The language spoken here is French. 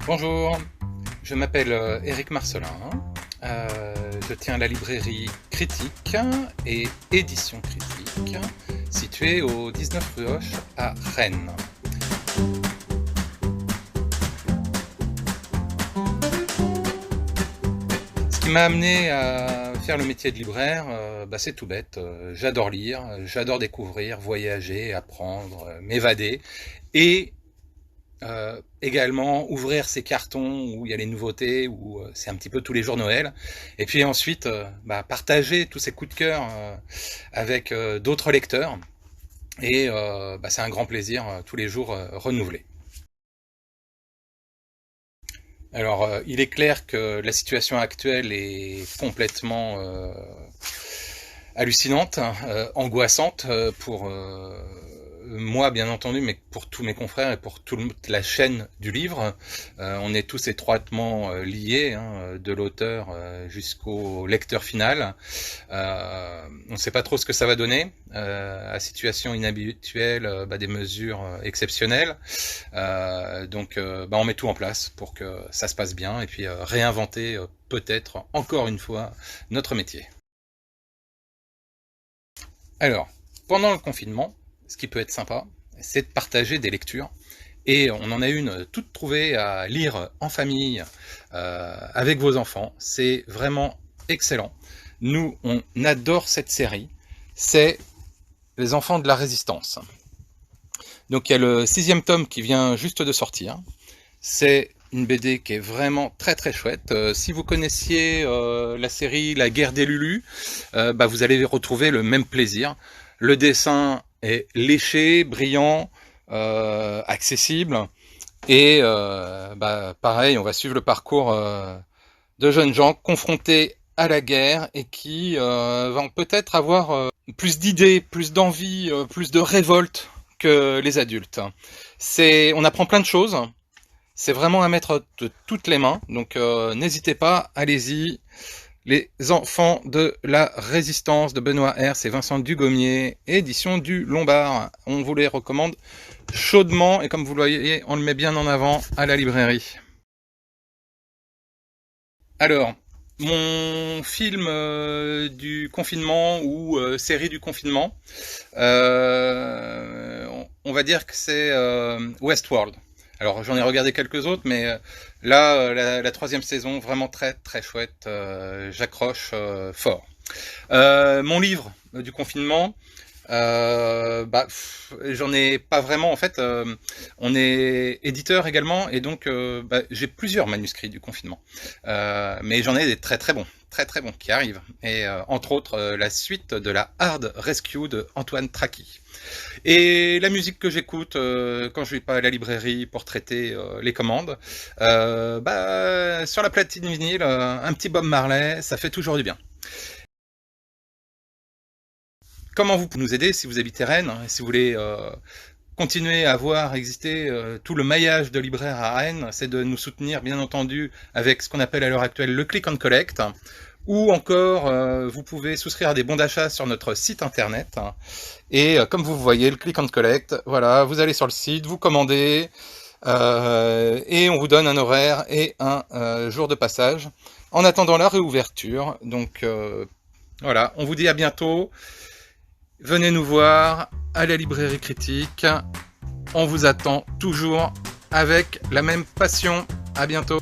Bonjour, je m'appelle Éric Marcelin, je tiens la librairie Critique et Édition Critique, située au 19 rue Hoche à Rennes. Ce qui m'a amené à faire le métier de libraire, c'est tout bête, j'adore lire, j'adore découvrir, voyager, apprendre, m'évader et également ouvrir ces cartons où il y a les nouveautés, où c'est un petit peu tous les jours Noël, et puis ensuite partager tous ces coups de cœur avec d'autres lecteurs, et c'est un grand plaisir tous les jours renouvelé. Alors il est clair que la situation actuelle est complètement hallucinante, angoissante pour moi bien entendu, mais pour tous mes confrères et pour toute la chaîne du livre. On est tous étroitement liés, de l'auteur jusqu'au lecteur final. On ne sait pas trop ce que ça va donner. À situation inhabituelle, des mesures exceptionnelles. Donc on met tout en place pour que ça se passe bien et puis réinventer peut-être encore une fois notre métier. Alors, pendant le confinement, ce qui peut être sympa, c'est de partager des lectures. Et on en a une toute trouvée à lire en famille, avec vos enfants. C'est vraiment excellent. Nous, on adore cette série. C'est Les Enfants de la Résistance. Donc il y a le 6e tome qui vient juste de sortir. C'est une BD qui est vraiment très très chouette. Si vous connaissiez la série La Guerre des Lulus, vous allez retrouver le même plaisir. Le dessin est léché, brillant, accessible, et pareil, on va suivre le parcours de jeunes gens confrontés à la guerre et qui vont peut-être avoir plus d'idées, plus d'envie, plus de révolte que les adultes. On apprend plein de choses. C'est vraiment à mettre de toutes les mains, donc n'hésitez pas, allez-y. Les Enfants de la Résistance de Benoît R, c'est Vincent Dugommier, édition du Lombard. On vous les recommande chaudement, et comme vous le voyez, on le met bien en avant à la librairie. Alors, mon film du confinement ou série du confinement, on va dire que c'est Westworld. Alors j'en ai regardé quelques autres, mais là, la 3e saison, vraiment très très chouette, j'accroche fort. Mon livre du confinement, j'en ai pas vraiment, en fait, on est éditeur également, et donc j'ai plusieurs manuscrits du confinement, mais j'en ai des très très bons qui arrivent, et entre autres la suite de la Hard Rescue de Antoine Traki. Et la musique que j'écoute quand je vais pas à la librairie pour traiter les commandes, sur la platine vinyle, un petit Bob Marley, ça fait toujours du bien. Comment vous pouvez nous aider si vous habitez Rennes, si vous voulez continuer à voir exister tout le maillage de libraires à Rennes, c'est de nous soutenir bien entendu avec ce qu'on appelle à l'heure actuelle le click and collect, ou encore vous pouvez souscrire à des bons d'achat sur notre site internet, et comme vous voyez le click and collect, voilà, vous allez sur le site, vous commandez, et on vous donne un horaire et un jour de passage en attendant la réouverture. Donc voilà, on vous dit à bientôt. Venez nous voir à la librairie Critique. On vous attend toujours avec la même passion. À bientôt.